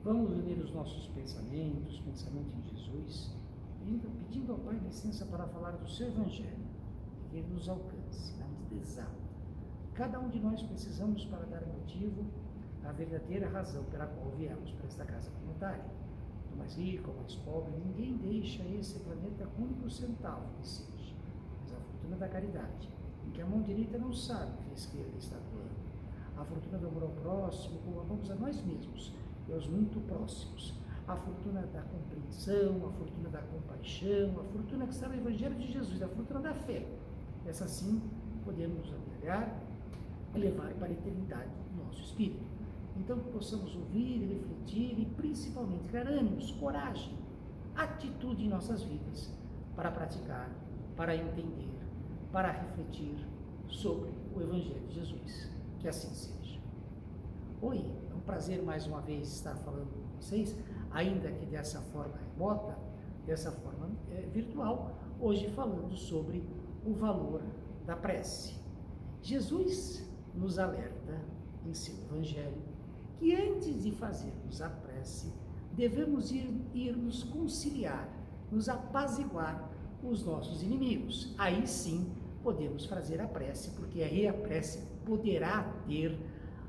Vamos unir os nossos pensamentos, pensamento em Jesus, pedindo ao Pai licença para falar do seu Evangelho, que Ele nos alcance na medida exata. Cada um de nós precisamos para dar motivo à verdadeira razão pela qual viemos para esta casa comunitária. O mais rico, o mais pobre, ninguém deixa esse planeta com um único centavo que seja, mas a fortuna da caridade, em que a mão direita não sabe que a esquerda está doando. A fortuna do amor ao próximo, como amamos a nós mesmos e aos muito próximos. A fortuna da compreensão, a fortuna da compaixão, a fortuna que está no Evangelho de Jesus, a fortuna da fé. Essa sim podemos amelhar e levar para a eternidade o nosso espírito. Então que possamos ouvir, refletir e principalmente criar ânimos, coragem, atitude em nossas vidas para praticar, para entender, para refletir sobre o Evangelho de Jesus. Que assim seja. Oi, é um prazer mais uma vez estar falando com vocês, ainda que dessa forma remota, dessa forma virtual, hoje falando sobre o valor da prece. Jesus nos alerta em seu Evangelho que antes de fazermos a prece, devemos ir nos conciliar, nos apaziguar os nossos inimigos. Aí sim podemos fazer a prece, porque aí a prece poderá ter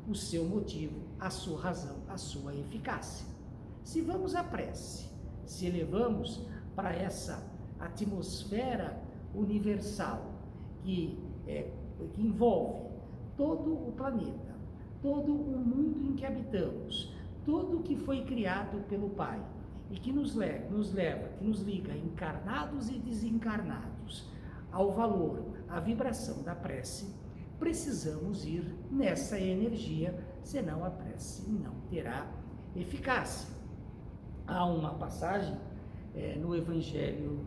o seu motivo, a sua razão, a sua eficácia. Se vamos à prece, se elevamos para essa atmosfera universal que envolve todo o planeta, todo o mundo em que habitamos, tudo que foi criado pelo Pai e que nos leva, que nos liga encarnados e desencarnados ao valor, à vibração da prece, precisamos ir nessa energia, senão a prece não terá eficácia. Há uma passagem no Evangelho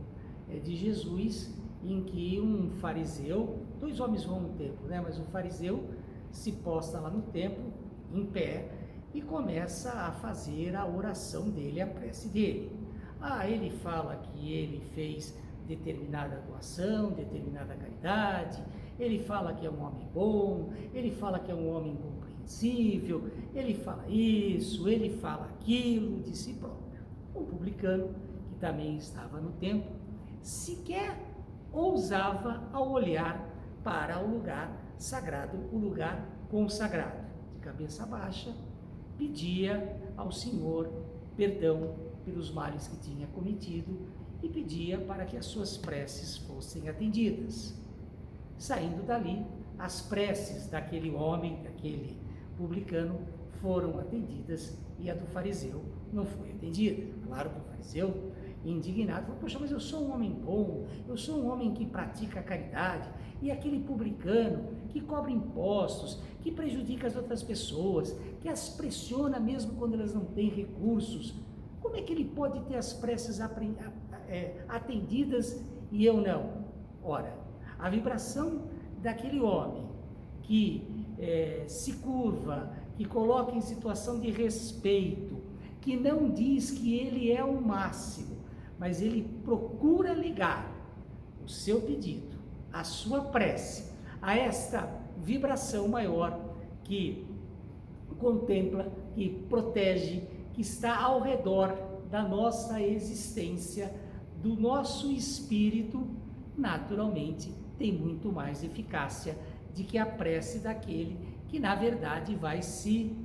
de Jesus em que um fariseu, dois homens vão no templo, mas um fariseu se posta lá no templo, em pé, e começa a fazer a oração dele, a prece dele. Ele fala que ele fez determinada doação, determinada caridade, ele fala que é um homem bom, ele fala que é um homem compreensível, ele fala isso, ele fala aquilo de si próprio. Um publicano, que também estava no templo, sequer ousava ao olhar para o lugar sagrado, o lugar consagrado. De cabeça baixa, pedia ao Senhor perdão pelos males que tinha cometido e pedia para que as suas preces fossem atendidas. Saindo dali, as preces daquele homem, daquele publicano, foram atendidas e a do fariseu não foi atendida. Claro que o fariseu, indignado, falou: poxa, mas eu sou um homem bom, eu sou um homem que pratica a caridade, e aquele publicano que cobra impostos, que prejudica as outras pessoas, que as pressiona mesmo quando elas não têm recursos, como é que ele pode ter as preces atendidas e eu não? Ora, a vibração daquele homem que se curva, que coloca em situação de respeito, que não diz que ele é o máximo, mas ele procura ligar o seu pedido, a sua prece, a esta vibração maior que contempla, que protege, que está ao redor da nossa existência, do nosso espírito, naturalmente tem muito mais eficácia do que a prece daquele que na verdade vai se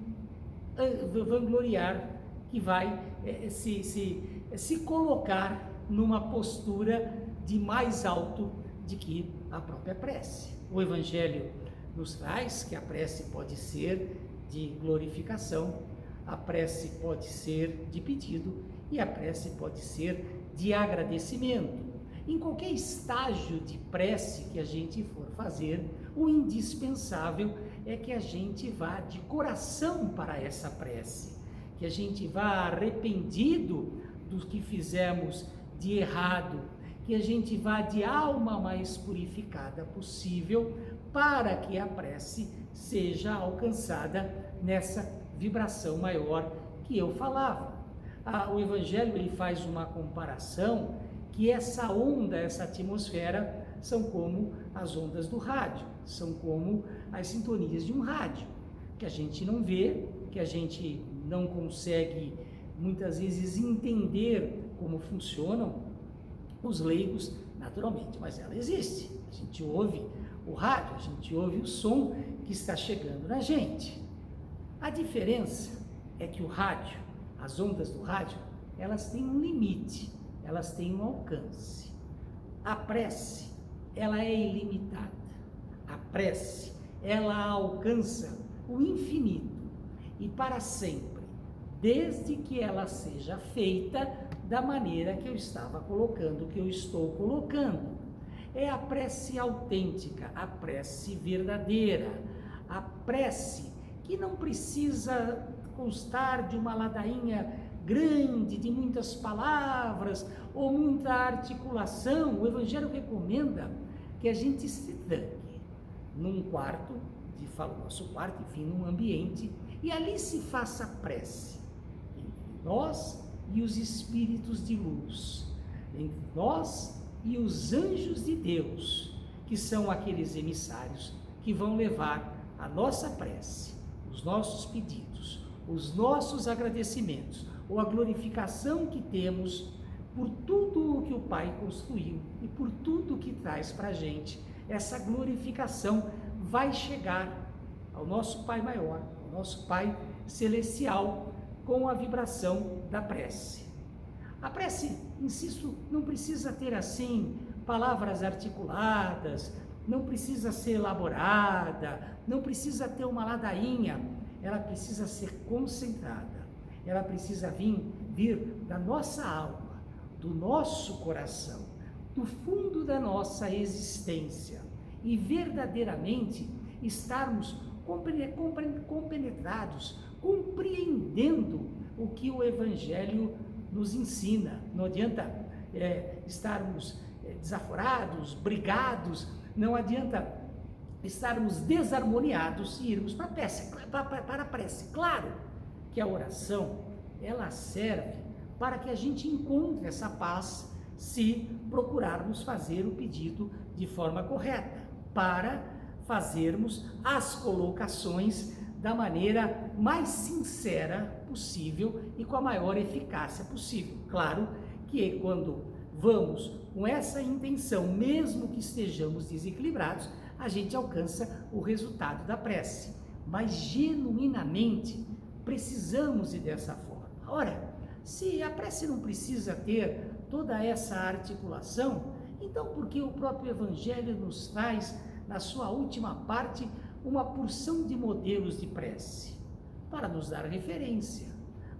vangloriar, que vai se colocar numa postura de mais alto do que a própria prece. O Evangelho nos traz que a prece pode ser de glorificação, a prece pode ser de pedido e a prece pode ser de agradecimento. Em qualquer estágio de prece que a gente for fazer, o indispensável é que a gente vá de coração para essa prece, que a gente vá arrependido do que fizemos de errado, que a gente vá de alma mais purificada possível para que a prece seja alcançada nessa vibração maior que eu falava. O Evangelho ele faz uma comparação que essa onda, essa atmosfera são como as ondas do rádio, são como as sintonias de um rádio, que a gente não vê, que a gente não consegue muitas vezes entender como funcionam os leigos naturalmente, mas ela existe. A gente ouve o rádio, a gente ouve o som que está chegando na gente. A diferença é que o rádio, as ondas do rádio, elas têm um limite, elas têm um alcance. A prece, ela é ilimitada. A prece, ela alcança o infinito e para sempre, desde que ela seja feita da maneira que eu estava colocando, que eu estou colocando. É a prece autêntica, a prece verdadeira, a prece que não precisa constar de uma ladainha grande, de muitas palavras ou muita articulação. O Evangelho recomenda que a gente se tranque num quarto, nosso quarto, enfim, num ambiente, e ali se faça prece entre nós e os espíritos de luz, entre nós e os anjos de Deus, que são aqueles emissários que vão levar a nossa prece, os nossos pedidos, os nossos agradecimentos, ou a glorificação que temos por tudo o que o Pai construiu e por tudo que traz para a gente. Essa glorificação vai chegar ao nosso Pai maior, ao nosso Pai celestial, com a vibração da prece. A prece, insisto, não precisa ter assim palavras articuladas, não precisa ser elaborada, não precisa ter uma ladainha, ela precisa ser concentrada, ela precisa vir da nossa alma, do nosso coração, do fundo da nossa existência e verdadeiramente estarmos compenetrados, compreendendo o que o Evangelho nos ensina. Não adianta estarmos desaforados, brigados, não adianta estarmos desarmoniados e irmos para a prece. Claro que a oração, ela serve para que a gente encontre essa paz se procurarmos fazer o pedido de forma correta, para fazermos as colocações da maneira mais sincera possível e com a maior eficácia possível. Claro que quando vamos com essa intenção, mesmo que estejamos desequilibrados, a gente alcança o resultado da prece, mas genuinamente precisamos ir dessa forma. Ora, se a prece não precisa ter toda essa articulação, então por que o próprio Evangelho nos traz, na sua última parte, uma porção de modelos de prece? Para nos dar referência,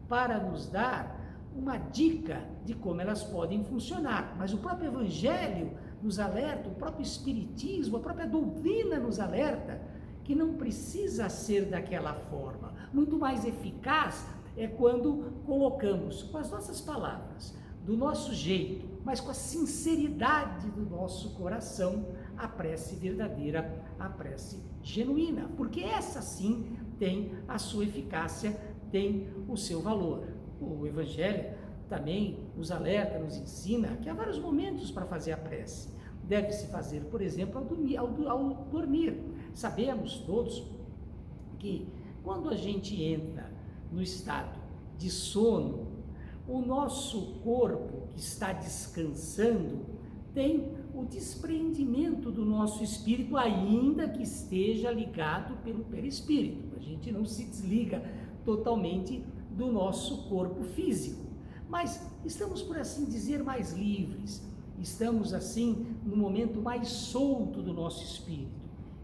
para nos dar uma dica de como elas podem funcionar. Mas o próprio Evangelho nos alerta, o próprio Espiritismo, a própria doutrina nos alerta que não precisa ser daquela forma. Muito mais eficaz é quando colocamos com as nossas palavras, do nosso jeito, mas com a sinceridade do nosso coração, a prece verdadeira, a prece genuína, porque essa sim tem a sua eficácia, tem o seu valor. O Evangelho também nos alerta, nos ensina que há vários momentos para fazer a prece. Deve-se fazer, por exemplo, ao dormir. Sabemos todos que quando a gente entra no estado de sono, o nosso corpo que está descansando tem o despreendimento do nosso espírito, ainda que esteja ligado pelo perispírito. A gente não se desliga totalmente do nosso corpo físico, mas estamos, por assim dizer, mais livres, estamos assim no momento mais solto do nosso espírito.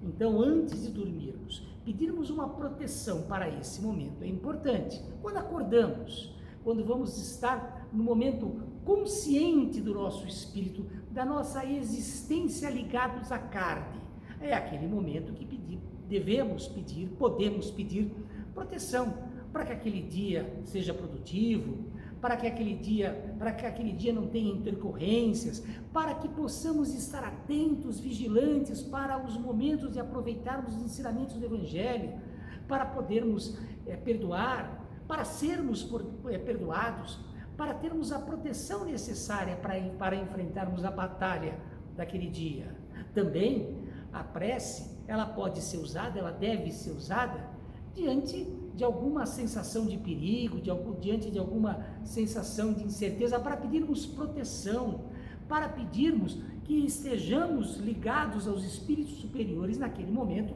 Então, antes de dormirmos, pedirmos uma proteção para esse momento é importante. Quando acordamos, quando vamos estar no momento consciente do nosso espírito, da nossa existência ligados à carne, é aquele momento que podemos pedir proteção para que aquele dia seja produtivo, para que aquele dia não tenha intercorrências, para que possamos estar atentos, vigilantes para os momentos de aproveitarmos os ensinamentos do Evangelho, para podermos perdoar, para sermos perdoados, para termos a proteção necessária para enfrentarmos a batalha daquele dia. Também a prece, ela pode ser usada, ela deve ser usada diante de alguma sensação de perigo, diante de alguma sensação de incerteza, para pedirmos proteção, para pedirmos que estejamos ligados aos espíritos superiores naquele momento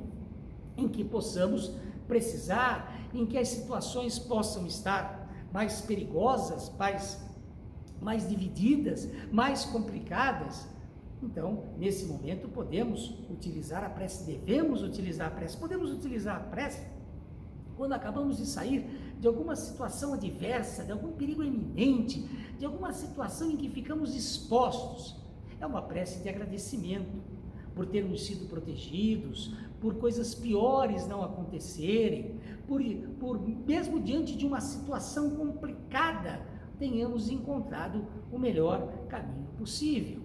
em que possamos precisar, em que as situações possam estar mais perigosas, mais divididas, mais complicadas. Então, nesse momento, podemos utilizar a prece, devemos utilizar a prece. Podemos utilizar a prece quando acabamos de sair de alguma situação adversa, de algum perigo iminente, de alguma situação em que ficamos expostos. É uma prece de agradecimento por termos sido protegidos, por coisas piores não acontecerem, por mesmo diante de uma situação complicada, tenhamos encontrado o melhor caminho possível.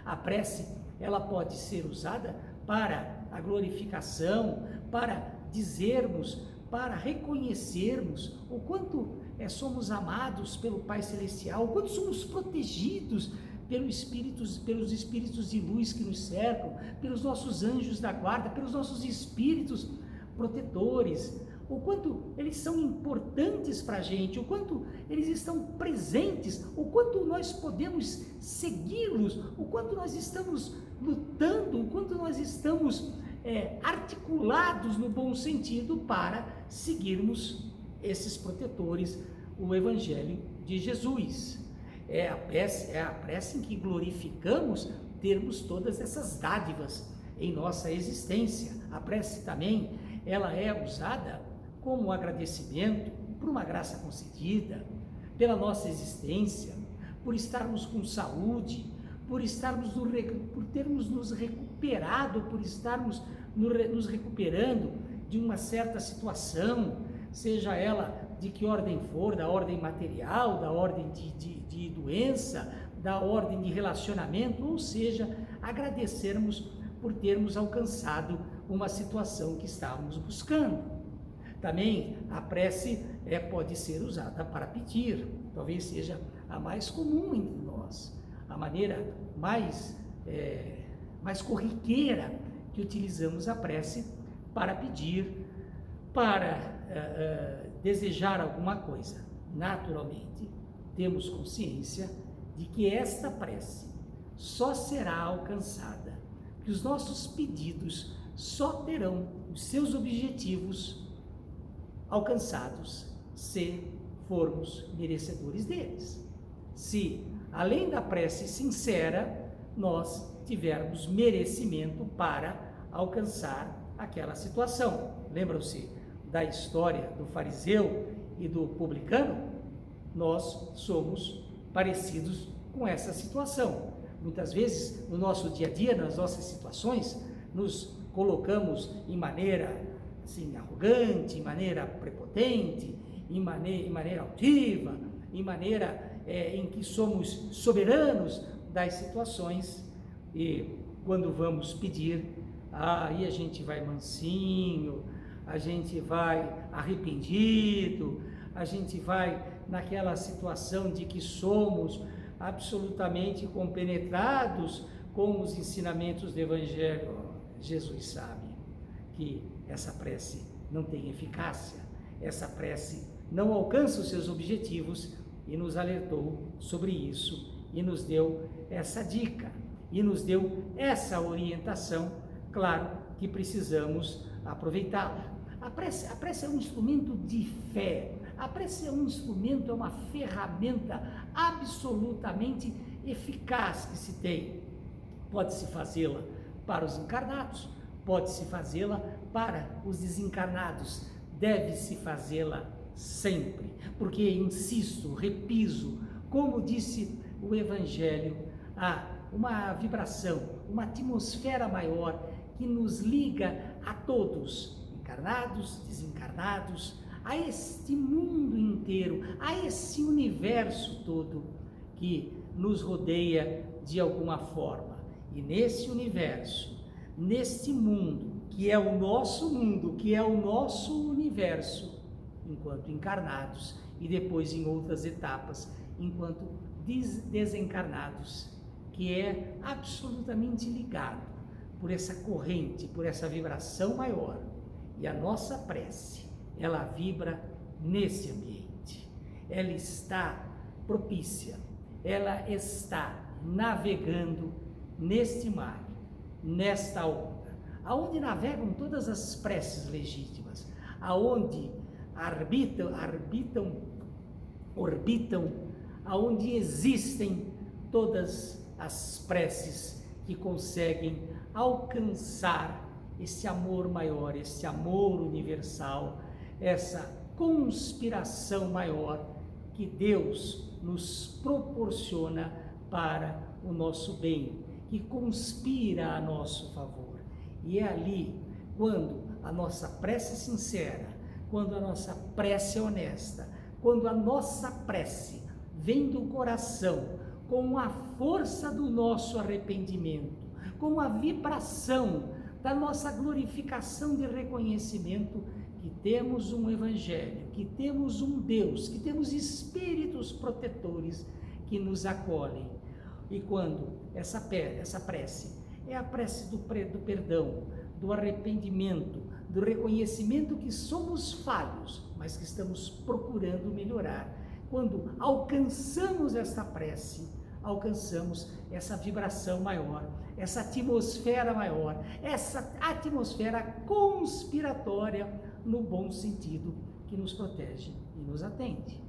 A prece, ela pode ser usada para a glorificação, para dizermos, para reconhecermos o quanto somos amados pelo Pai Celestial, o quanto somos protegidos pelos espíritos de luz que nos cercam, pelos nossos anjos da guarda, pelos nossos espíritos protetores, o quanto eles são importantes para a gente, o quanto eles estão presentes, o quanto nós podemos segui-los, o quanto nós estamos lutando, o quanto nós estamos articulados no bom sentido para seguirmos esses protetores, o Evangelho de Jesus. É a prece em que glorificamos termos todas essas dádivas em nossa existência. A prece também, ela é usada como agradecimento por uma graça concedida, pela nossa existência, por estarmos com saúde, por termos nos recuperado, por estarmos nos recuperando de uma certa situação, seja ela de que ordem for, da ordem material, da ordem de doença, da ordem de relacionamento, ou seja, agradecermos por termos alcançado uma situação que estávamos buscando. Também a prece pode ser usada para pedir, talvez seja a mais comum entre nós, a maneira mais corriqueira que utilizamos a prece para pedir, para desejar alguma coisa. Naturalmente, temos consciência de que esta prece só será alcançada, que os nossos pedidos só terão os seus objetivos alcançados se formos merecedores deles. Se, além da prece sincera, nós tivermos merecimento para alcançar aquela situação. Lembram-se da história do fariseu e do publicano? Nós somos parecidos com essa situação. Muitas vezes, no nosso dia a dia, nas nossas situações, nos colocamos em maneira arrogante, em maneira prepotente, em maneira altiva, em maneira em que somos soberanos das situações, e quando vamos pedir, aí a gente vai mansinho, a gente vai arrependido, a gente vai naquela situação de que somos absolutamente compenetrados com os ensinamentos do Evangelho. Jesus sabe que essa prece não tem eficácia, essa prece não alcança os seus objetivos, e nos alertou sobre isso, e nos deu essa dica, e nos deu essa orientação. Claro que precisamos aproveitá-la. A prece é um instrumento de fé, a prece é um instrumento, é uma ferramenta absolutamente eficaz que se tem. Pode-se fazê-la para os encarnados, pode-se fazê-la para os desencarnados, deve-se fazê-la sempre, porque, insisto, repiso, como disse o Evangelho, há uma vibração, uma atmosfera maior que nos liga a todos, encarnados, desencarnados, a este mundo inteiro, a esse universo todo que nos rodeia de alguma forma. E nesse universo, neste mundo, que é o nosso mundo, que é o nosso universo, enquanto encarnados, e depois em outras etapas, enquanto desencarnados, que é absolutamente ligado por essa corrente, por essa vibração maior. E a nossa prece, ela vibra nesse ambiente. Ela está propícia, ela está navegando neste mar, nesta onda, aonde navegam todas as preces legítimas, aonde orbitam, aonde existem todas as preces que conseguem alcançar esse amor maior, esse amor universal, essa conspiração maior que Deus nos proporciona para o nosso bem, que conspira a nosso favor. E é ali, quando a nossa prece é sincera, quando a nossa prece é honesta, quando a nossa prece vem do coração, com a força do nosso arrependimento, com a vibração da nossa glorificação de reconhecimento, que temos um Evangelho, que temos um Deus, que temos espíritos protetores que nos acolhem. E quando essa prece é a prece do perdão, do arrependimento, do reconhecimento que somos falhos, mas que estamos procurando melhorar. Quando alcançamos esta prece, alcançamos essa vibração maior, essa atmosfera maior, essa atmosfera conspiratória no bom sentido, que nos protege e nos atende.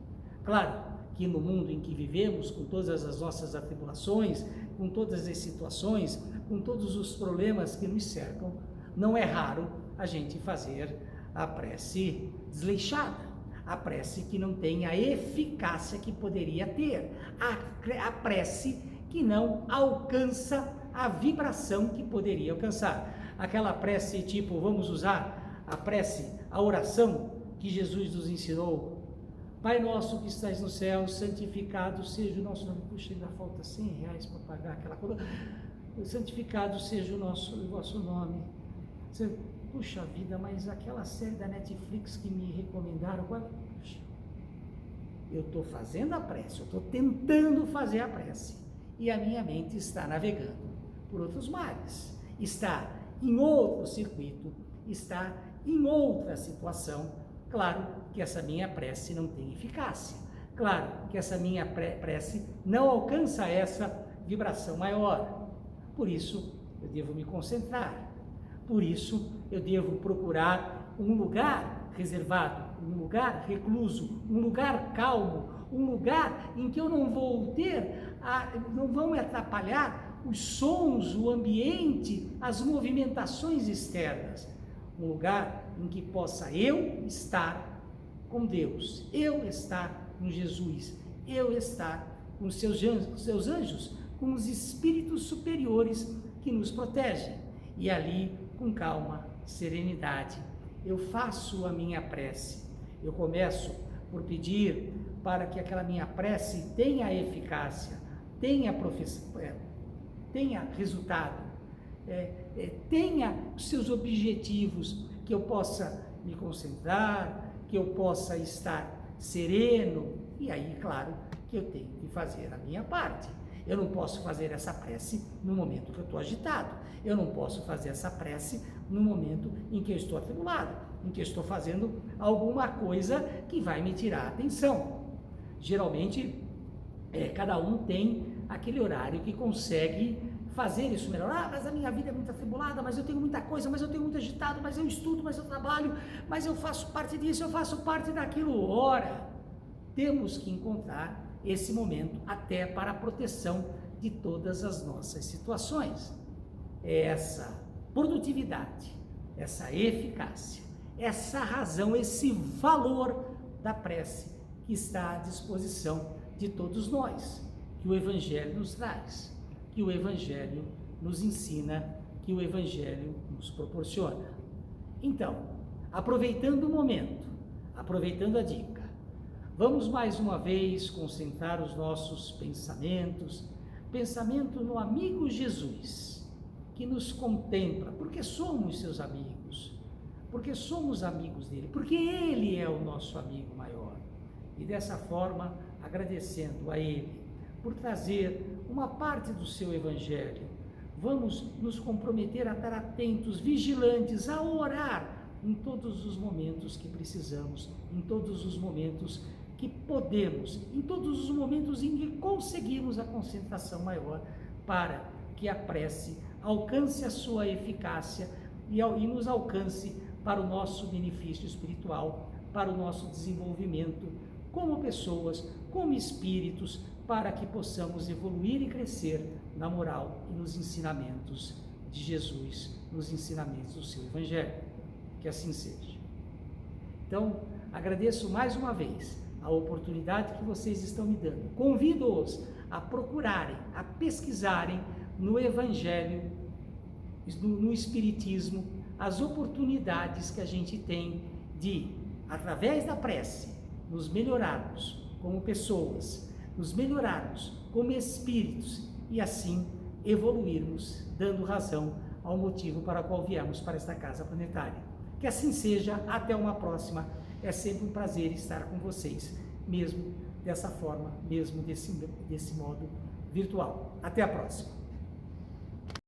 Claro que no mundo em que vivemos, com todas as nossas atribulações, com todas as situações, com todos os problemas que nos cercam, não é raro a gente fazer a prece desleixada, a prece que não tem a eficácia que poderia ter, a prece que não alcança a vibração que poderia alcançar. Aquela prece tipo, vamos usar a prece, a oração que Jesus nos ensinou: Pai nosso que estás no céu, santificado seja o nosso nome. Puxa, ainda falta R$100 para pagar aquela coisa. Santificado seja o vosso nome. Puxa vida, mas aquela série da Netflix que me recomendaram, puxa, eu estou fazendo a prece, eu estou tentando fazer a prece, e a minha mente está navegando por outros mares, está em outro circuito, está em outra situação. Claro que essa minha prece não tem eficácia, claro que essa minha prece não alcança essa vibração maior. Por isso eu devo me concentrar, por isso eu devo procurar um lugar reservado, um lugar recluso, um lugar calmo, um lugar em que eu não vou não vão me atrapalhar os sons, o ambiente, as movimentações externas. Um lugar em que possa eu estar com Deus, eu estar com Jesus, eu estar com os seus anjos, com os espíritos superiores que nos protegem. E ali, com calma, serenidade, eu faço a minha prece. Eu começo por pedir para que aquela minha prece tenha eficácia, tenha resultado, tenha os seus objetivos, que eu possa me concentrar, que eu possa estar sereno. E aí, claro, que eu tenho que fazer a minha parte. Eu não posso fazer essa prece no momento que eu estou agitado. Eu não posso fazer essa prece no momento em que eu estou atribulado, em que eu estou fazendo alguma coisa que vai me tirar a atenção. Geralmente, cada um tem aquele horário que consegue fazer isso melhor. Mas a minha vida é muito atribulada, mas eu tenho muita coisa, mas eu tenho muito agitado, mas eu estudo, mas eu trabalho, mas eu faço parte disso, eu faço parte daquilo. Ora, temos que encontrar esse momento até para a proteção de todas as nossas situações. Essa produtividade, essa eficácia, essa razão, esse valor da prece que está à disposição de todos nós, que o Evangelho nos traz, que o Evangelho nos ensina, que o Evangelho nos proporciona. Então, aproveitando o momento, aproveitando a dica, vamos mais uma vez concentrar os nossos pensamento no amigo Jesus, que nos contempla, porque somos seus amigos, porque somos amigos dele, porque ele é o nosso amigo maior. E dessa forma, agradecendo a ele por trazer uma parte do seu Evangelho, vamos nos comprometer a estar atentos, vigilantes, a orar em todos os momentos que precisamos, em todos os momentos que podemos, em todos os momentos em que conseguimos a concentração maior, para que a prece alcance a sua eficácia e nos alcance para o nosso benefício espiritual, para o nosso desenvolvimento como pessoas, como espíritos, para que possamos evoluir e crescer na moral e nos ensinamentos de Jesus, nos ensinamentos do seu Evangelho. Que assim seja. Então, agradeço mais uma vez a oportunidade que vocês estão me dando. Convido-os a procurarem, a pesquisarem no Evangelho, no Espiritismo, as oportunidades que a gente tem de, através da prece, nos melhorarmos como pessoas, nos melhorarmos como espíritos e assim evoluirmos, dando razão ao motivo para o qual viemos para esta casa planetária. Que assim seja, até uma próxima. É sempre um prazer estar com vocês, mesmo dessa forma, mesmo desse modo virtual. Até a próxima.